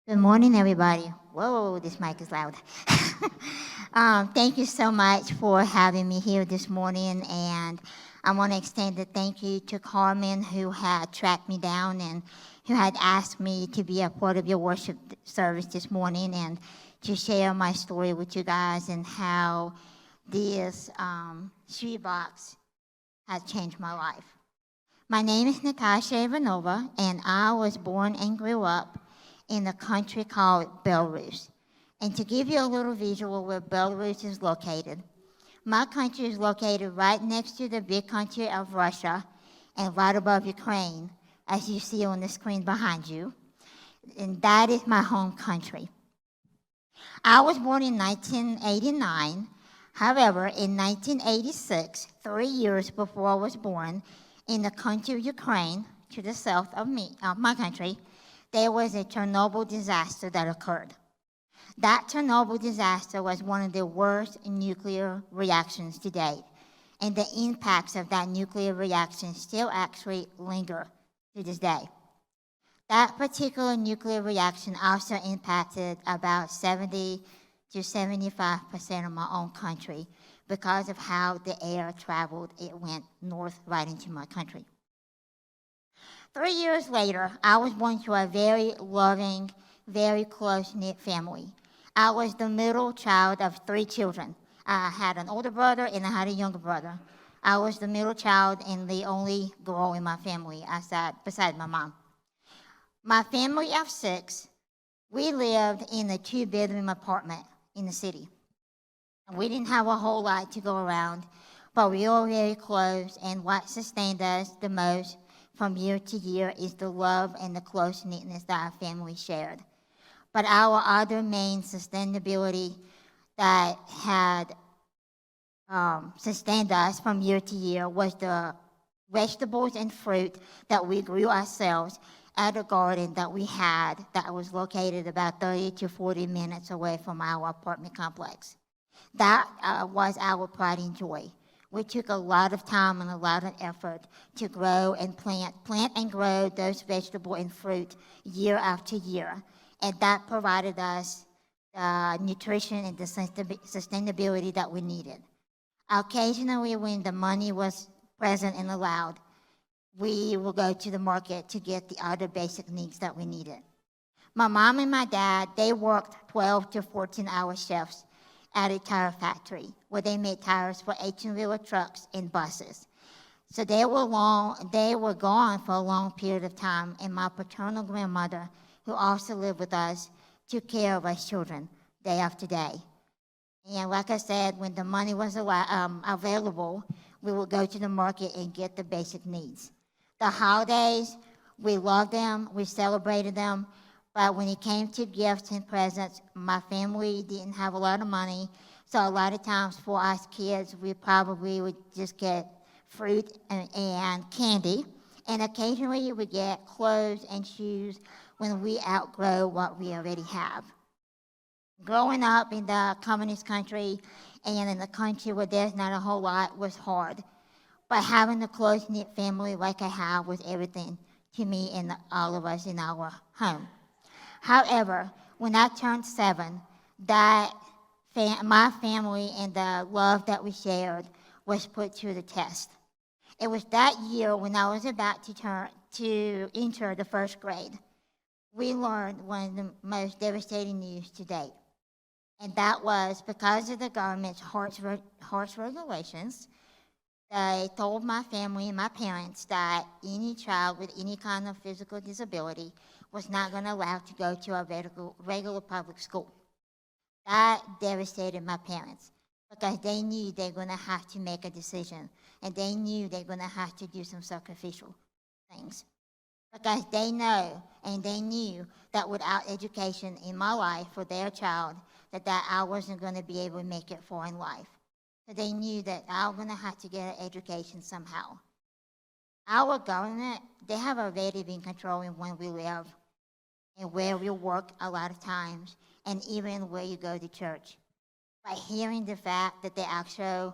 Good morning, everybody. Whoa, this mic is loud. Thank you so much for having me here this morning, and I want to extend a thank you to Carmen, who had tracked me down and who had asked me to be a part of your worship service this morning and to share my story with you guys and how this shoebox has changed my life. My name is Natasha Ivanova, and I was born and grew up in a country called Belarus. And to give you a little visual where Belarus is located, my country is located right next to the big country of Russia and right above Ukraine, as you see on the screen behind you. And that is my home country. I was born in 1989. However, in 1986, 3 years before I was born, in the country of Ukraine, to the south of my country, there was a Chernobyl disaster that occurred. That Chernobyl disaster was one of the worst nuclear reactions to date, and the impacts of that nuclear reaction still actually linger to this day. That particular nuclear reaction also impacted about 70 to 75% of my own country because of how the air traveled. It went north right into my country. 3 years later, I was born to a very loving, very close-knit family. I was the middle child of 3 children. I had an older brother and I had a younger brother. I was the middle child and the only girl in my family. I sat beside my mom. My family of 6, we lived in a 2-bedroom apartment in the city. We didn't have a whole lot to go around, but we were very close, and what sustained us the most from year to year is the love and the close-knitness that our family shared. But our other main sustainability that had sustained us from year to year was the vegetables and fruit that we grew ourselves at a garden that we had that was located about 30 to 40 minutes away from our apartment complex. That was our pride and joy. We took a lot of time and a lot of effort to grow and plant and grow those vegetables and fruit year after year. And that provided us the nutrition and the sustainability that we needed. Occasionally, when the money was present and allowed, we will go to the market to get the other basic needs that we needed. My mom and my dad, they worked 12 to 14-hour shifts at a tire factory where they made tires for 18-wheeler trucks and buses. So they were gone for a long period of time, and my paternal grandmother, who also lived with us, took care of us children day after day. And like I said, when the money was available, we would go to the market and get the basic needs. The holidays, we loved them, we celebrated them, but when it came to gifts and presents, my family didn't have a lot of money, so a lot of times for us kids, we probably would just get fruit and candy, and occasionally we would get clothes and shoes when we outgrow what we already have. Growing up in the communist country and in a country where there's not a whole lot was hard, but having a close-knit family like I have was everything to me and all of us in our home. However, when I turned 7, my family and the love that we shared was put to the test. It was that year when I was about to enter the first grade. We learned one of the most devastating news to date, and that was because of the government's harsh regulations. They told my family and my parents that any child with any kind of physical disability was not going to allow to go to a regular public school. That devastated my parents because they knew they were going to have to make a decision, and they knew they were going to have to do some sacrificial things. Because they know and they knew that without education in my life for their child, that I wasn't going to be able to make it far in life. So they knew that I was going to have to get an education somehow. Our government, they have already been controlling when we live and where we work a lot of times, and even where you go to church. By hearing the fact that they actually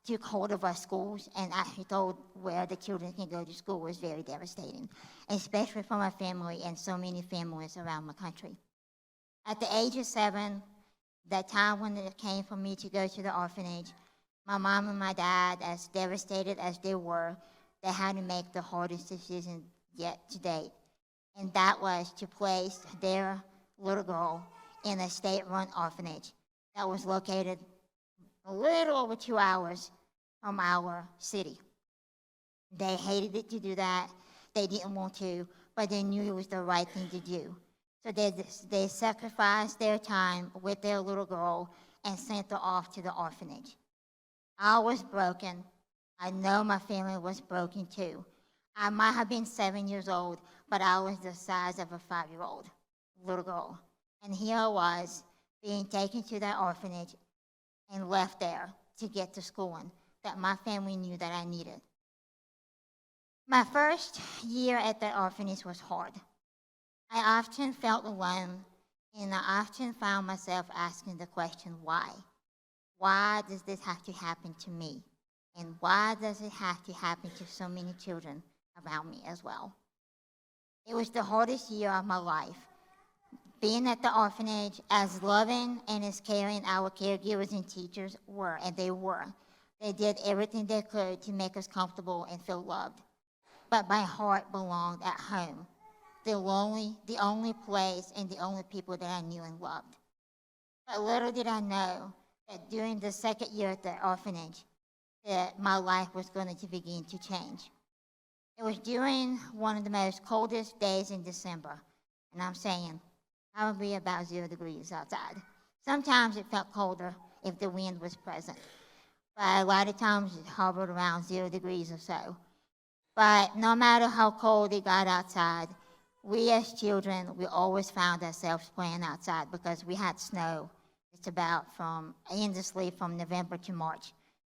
took hold of our schools and actually told where the children can go to school was very devastating, especially for my family and so many families around the country. At the age of 7, that time when it came for me to go to the orphanage, my mom and my dad, as devastated as they were, they had to make the hardest decision yet to date, and that was to place their little girl in a state-run orphanage that was located a little over 2 hours from our city. They hated it to do that. They didn't want to, but they knew it was the right thing to do. So they sacrificed their time with their little girl and sent her off to the orphanage. I was broken. I know my family was broken too. I might have been 7 years old, but I was the size of a 5-year-old little girl. And here I was being taken to that orphanage and left there to get the schooling that my family knew that I needed. My first year at that orphanage was hard. I often felt alone, and I often found myself asking the question, why? Why does this have to happen to me? And why does it have to happen to so many children around me as well? It was the hardest year of my life. Being at the orphanage, as loving and as caring our caregivers and teachers were, and they were, they did everything they could to make us comfortable and feel loved. But my heart belonged at home, the only place and the only people that I knew and loved. But little did I know that during the second year at the orphanage, that my life was going to begin to change. It was during one of the most coldest days in December, and I'm saying probably about 0 degrees outside. Sometimes it felt colder if the wind was present, but a lot of times it hovered around 0 degrees or so. But no matter how cold it got outside, we as children, we always found ourselves playing outside because we had snow. It's about endlessly from November to March,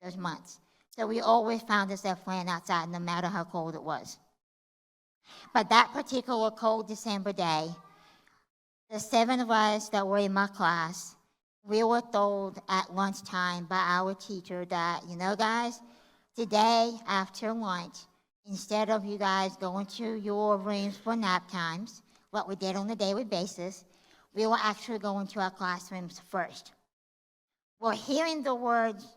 those months. So we always found ourselves playing outside no matter how cold it was. But that particular cold December day, the 7 of us that were in my class, we were told at lunchtime by our teacher that, guys, today after lunch, instead of you guys going to your rooms for nap times, what we did on a daily basis, we were actually going to our classrooms first. Well, hearing the words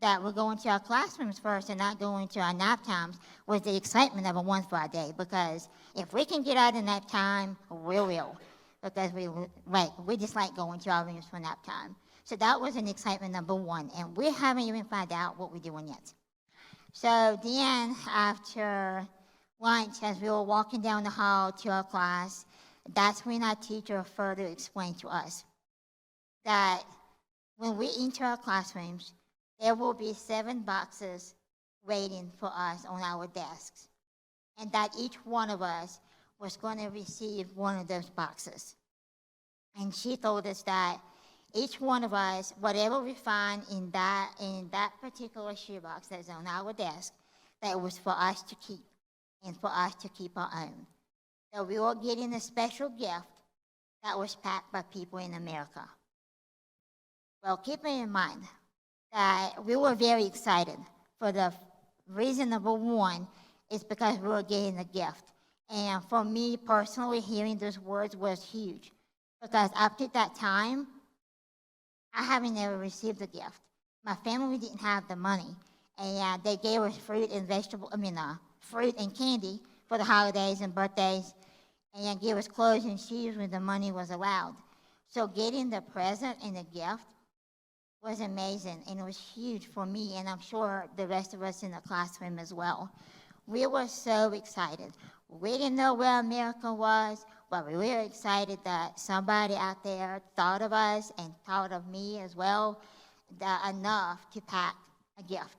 that we're going to our classrooms first and not going to our nap times was the excitement of a one for our day, because if we can get out of nap time, we will, because we just like going to our rooms for nap time. So that was an excitement number one, and we haven't even found out what we're doing yet. So then after lunch, as we were walking down the hall to our class, that's when our teacher further explained to us that when we enter our classrooms, there will be 7 boxes waiting for us on our desks, and that each one of us was going to receive one of those boxes. And she told us that each one of us, whatever we find in that particular shoebox that's on our desk, that was for us to keep and for us to keep our own. So we were getting a special gift that was packed by people in America. Well, keeping in mind that we were very excited. For the reason number one is because we were getting a gift. And for me personally, hearing those words was huge, because up to that time, I haven't ever received a gift. My family didn't have the money, and they gave us fruit and candy for the holidays and birthdays, and gave us clothes and shoes when the money was allowed. So getting the present and the gift was amazing, and it was huge for me, and I'm sure the rest of us in the classroom as well. We were so excited. We didn't know where America was, but we were excited that somebody out there thought of us and thought of me as well, enough to pack a gift.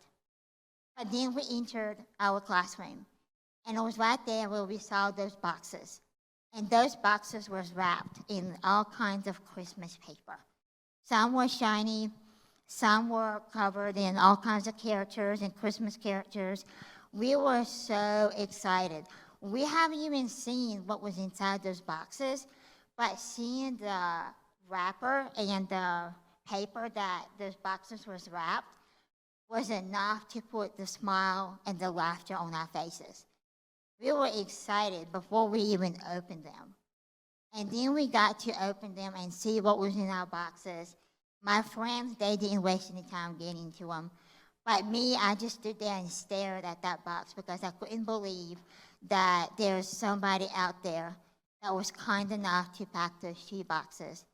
But then we entered our classroom, and it was right there where we saw those boxes. And those boxes were wrapped in all kinds of Christmas paper. Some were shiny, some were covered in all kinds of characters and Christmas characters. We were so excited. We haven't even seen what was inside those boxes, but seeing the wrapper and the paper that those boxes was wrapped was enough to put the smile and the laughter on our faces. We were excited before we even opened them. And then we got to open them and see what was in our boxes. My friends, they didn't waste any time getting to them. But me, I just stood there and stared at that box because I couldn't believe that there was somebody out there that was kind enough to pack those shoe boxes.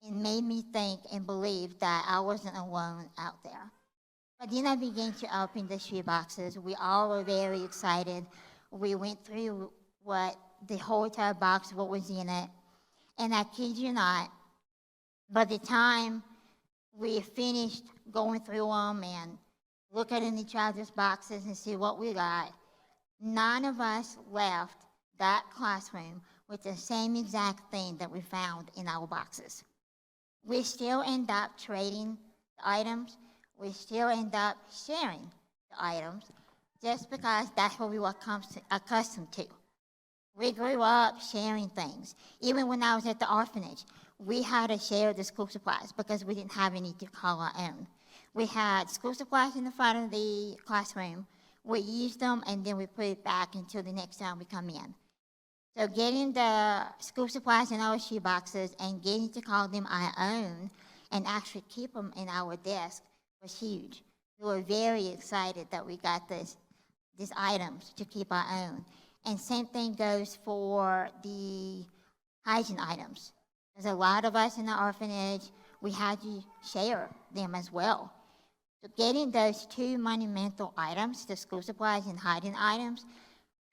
It made me think and believe that I wasn't alone out there. But then I began to open the shoe boxes. We all were very excited. We went through what the whole entire box, what was in it. And I kid you not, by the time we finished going through them and looking in each other's boxes and see what we got, none of us left that classroom with the same exact thing that we found in our boxes. We still end up trading the items. We still end up sharing the items just because that's what we were accustomed to. We grew up sharing things. Even when I was at the orphanage, we had to share the school supplies because we didn't have any to call our own. We had school supplies in the front of the classroom. We used them, and then we put it back until the next time we come in. So getting the school supplies in our shoe boxes and getting to call them our own and actually keep them in our desk was huge. We were very excited that we got these items to keep our own. And same thing goes for the hygiene items. There's a lot of us in the orphanage, we had to share them as well. So getting those two monumental items, the school supplies and hygiene items,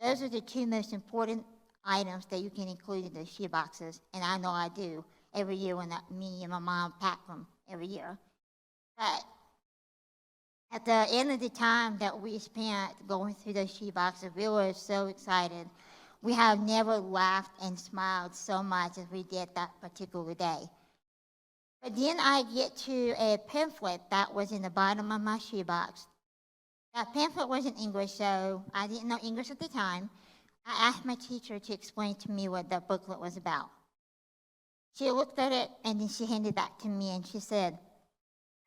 those are the two most important items that you can include in the shoe boxes. And I know I do every year when me and my mom pack them every year. But at the end of the time that we spent going through those shoe boxes, we were so excited. We have never laughed and smiled so much as we did that particular day. But then I get to a pamphlet that was in the bottom of my shoebox. That pamphlet was in English, so I didn't know English at the time. I asked my teacher to explain to me what that booklet was about. She looked at it, and then she handed that to me, and she said,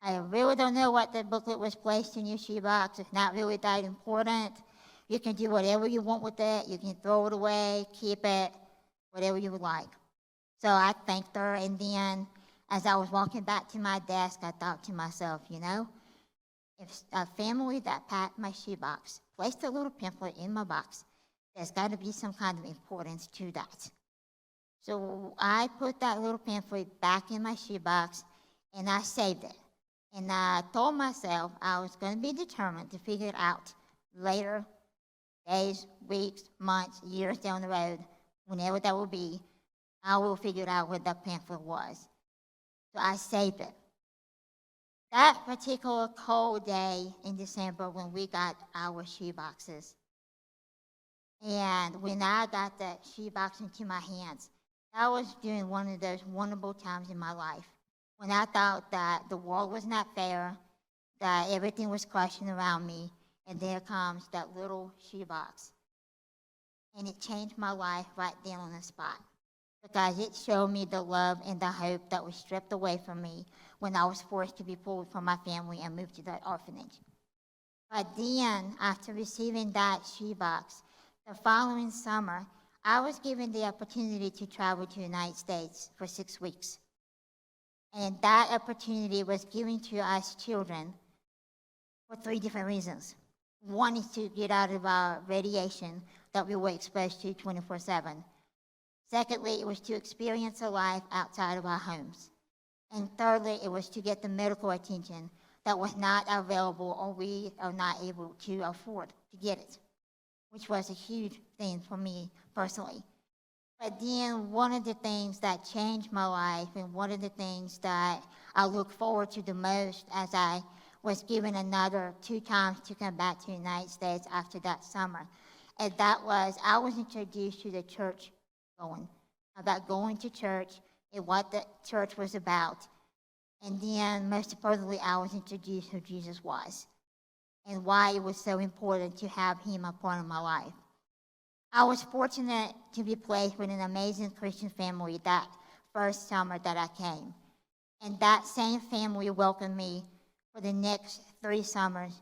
I really don't know what the booklet was placed in your shoebox. It's not really that important. You can do whatever you want with it. You can throw it away, keep it, whatever you would like. So I thanked her, and then as I was walking back to my desk, I thought to myself, if a family that packed my shoebox placed a little pamphlet in my box, there's got to be some kind of importance to that. So I put that little pamphlet back in my shoebox, and I saved it. And I told myself I was going to be determined to figure it out later, days, weeks, months, years down the road, whenever that will be, I will figure out what that pamphlet was. So I saved it. That particular cold day in December when we got our shoe boxes, and when I got that shoe box into my hands, that was during one of those wonderful times in my life when I thought that the world was not fair, that everything was crashing around me, and there comes that little shoebox. And it changed my life right then on the spot because it showed me the love and the hope that was stripped away from me when I was forced to be pulled from my family and moved to that orphanage. But then, after receiving that shoebox, the following summer, I was given the opportunity to travel to the United States for 6 weeks. And that opportunity was given to us children for 3 different reasons. One is to get out of our radiation that we were exposed to 24/7. Secondly, it was to experience a life outside of our homes. And thirdly, it was to get the medical attention that was not available or we are not able to afford to get it, which was a huge thing for me personally. But then one of the things that changed my life and one of the things that I look forward to the most as I was given another 2 times to come back to the United States after that summer, and that was I was introduced to the church about going to church and what the church was about. And then most importantly, I was introduced to who Jesus was and why it was so important to have him a part of my life. I was fortunate to be placed with an amazing Christian family that first summer that I came. And that same family welcomed me for the next 3 summers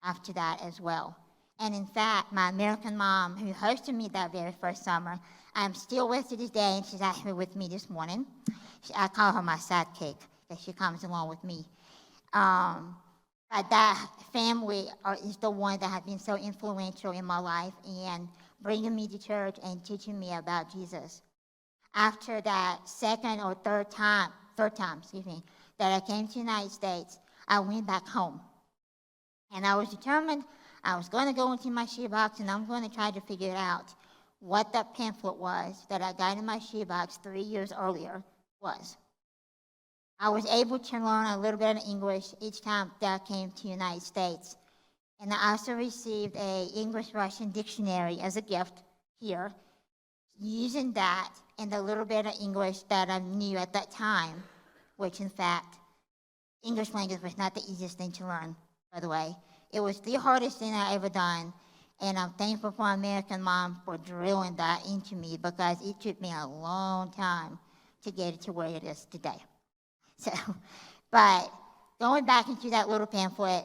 after that as well. And in fact, my American mom, who hosted me that very first summer, I'm still with to this day, and she's actually with me this morning. I call her my sidekick, because she comes along with me. But that family is the one that has been so influential in my life and bringing me to church and teaching me about Jesus. After that second or third time, that I came to the United States, I went back home. And I was determined I was going to go into my shoebox and I'm going to try to figure out what that pamphlet was that I got in my shoebox 3 years earlier was. I was able to learn a little bit of English each time that I came to the United States. And I also received a English-Russian dictionary as a gift here, using that and the little bit of English that I knew at that time, which in fact, English language was not the easiest thing to learn, by the way. It was the hardest thing I ever done, and I'm thankful for my American mom for drilling that into me because it took me a long time to get it to where it is today. So, but going back into that little pamphlet,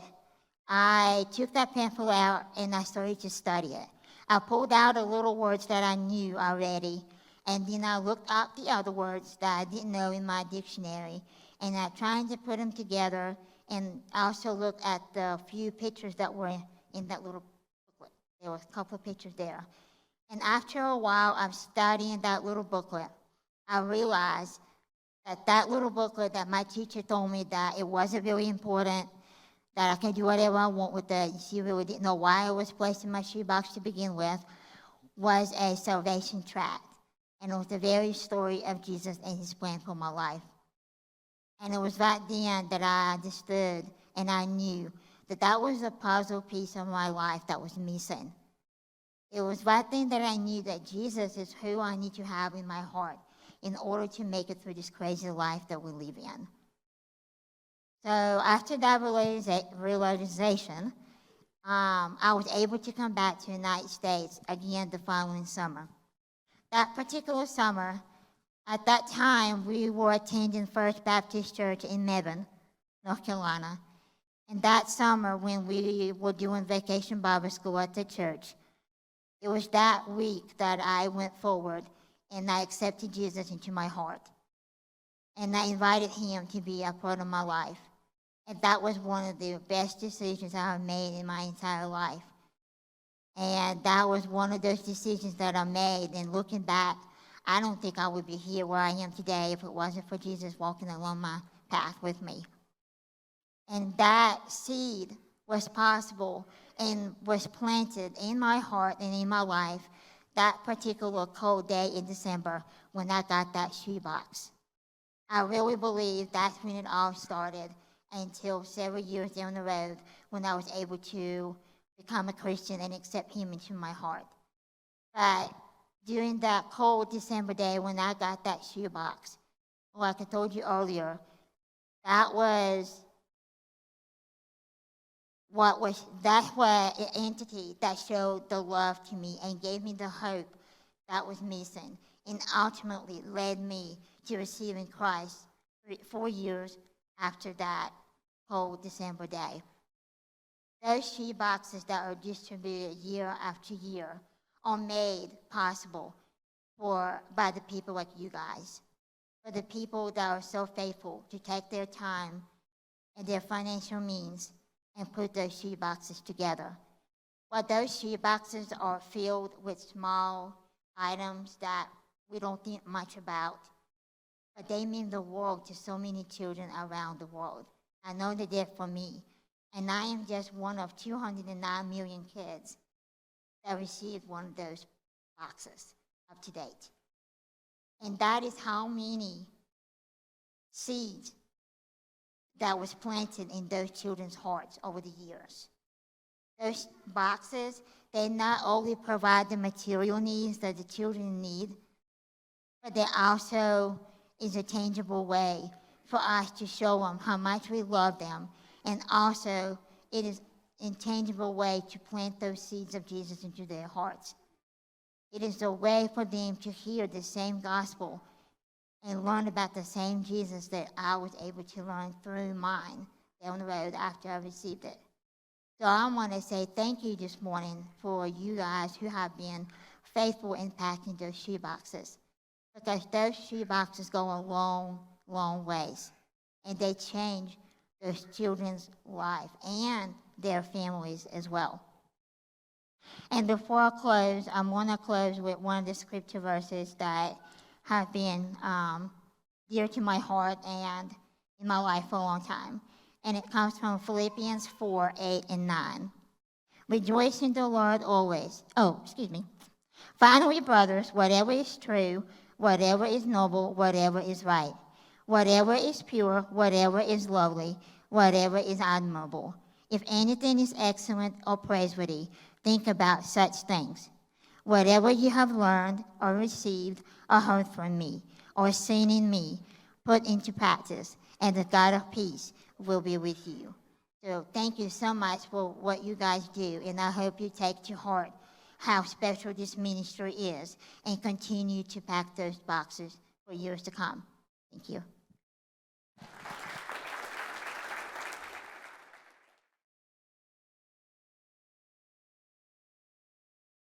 I took that pamphlet out and I started to study it. I pulled out the little words that I knew already, and then I looked up the other words that I didn't know in my dictionary, and I tried to put them together, and I also looked at the few pictures that were in that little booklet. There was a couple of pictures there. And after a while of studying that little booklet, I realized that little booklet that my teacher told me that it wasn't really important, that I can do whatever I want with it. She really didn't know why it was placed in my shoebox to begin with, was a salvation tract. And it was the very story of Jesus and his plan for my life. And it was right then that I understood and I knew that that was a puzzle piece of my life that was missing. It was right then that I knew that Jesus is who I need to have in my heart in order to make it through this crazy life that we live in. So after that realization, I was able to come back to the United States again the following summer. That particular summer, at that time, we were attending First Baptist Church in Mebane, North Carolina. And that summer, when we were doing vacation Bible school at the church, it was that week that I went forward and I accepted Jesus into my heart. And I invited him to be a part of my life. And that was one of the best decisions I have made in my entire life. And that was one of those decisions that I made. And looking back, I don't think I would be here where I am today if it wasn't for Jesus walking along my path with me. And that seed was possible and was planted in my heart and in my life that particular cold day in December when I got that shoebox. I really believe that's when it all started until several years down the road when I was able to become a Christian and accept him into my heart. But during that cold December day when I got that shoebox, like I told you earlier, that was an entity that showed the love to me and gave me the hope that was missing and ultimately led me to receiving Christ 4 years after that cold December day. Those shoeboxes that are distributed year after year are made possible by the people like you guys, for the people that are so faithful to take their time and their financial means and put those shoeboxes together. But those shoeboxes are filled with small items that we don't think much about, but they mean the world to so many children around the world. I know they did for me, and I am just one of 209 million kids that received one of those boxes up to date. And that is how many seeds that was planted in those children's hearts over the years. Those boxes, they not only provide the material needs that the children need, but they also is a tangible way for us to show them how much we love them. And also, it is an intangible way to plant those seeds of Jesus into their hearts. It is a way for them to hear the same gospel and learn about the same Jesus that I was able to learn through mine down the road after I received it. So I want to say thank you this morning for you guys who have been faithful in packing those shoe boxes, because those shoe boxes go a long, long ways, and they change those children's life and their families as well. And before I close, I'm going to close with one of the scripture verses that have been dear to my heart and in my life for a long time. And it comes from Philippians 4, 8, and 9. Rejoice in the Lord always. Finally, brothers, whatever is true, whatever is noble, whatever is right, whatever is pure, whatever is lovely, whatever is admirable, if anything is excellent or praiseworthy, think about such things. Whatever you have learned or received or heard from me or seen in me, put into practice, and the God of peace will be with you. So thank you so much for what you guys do, and I hope you take to heart how special this ministry is and continue to pack those boxes for years to come. Thank you.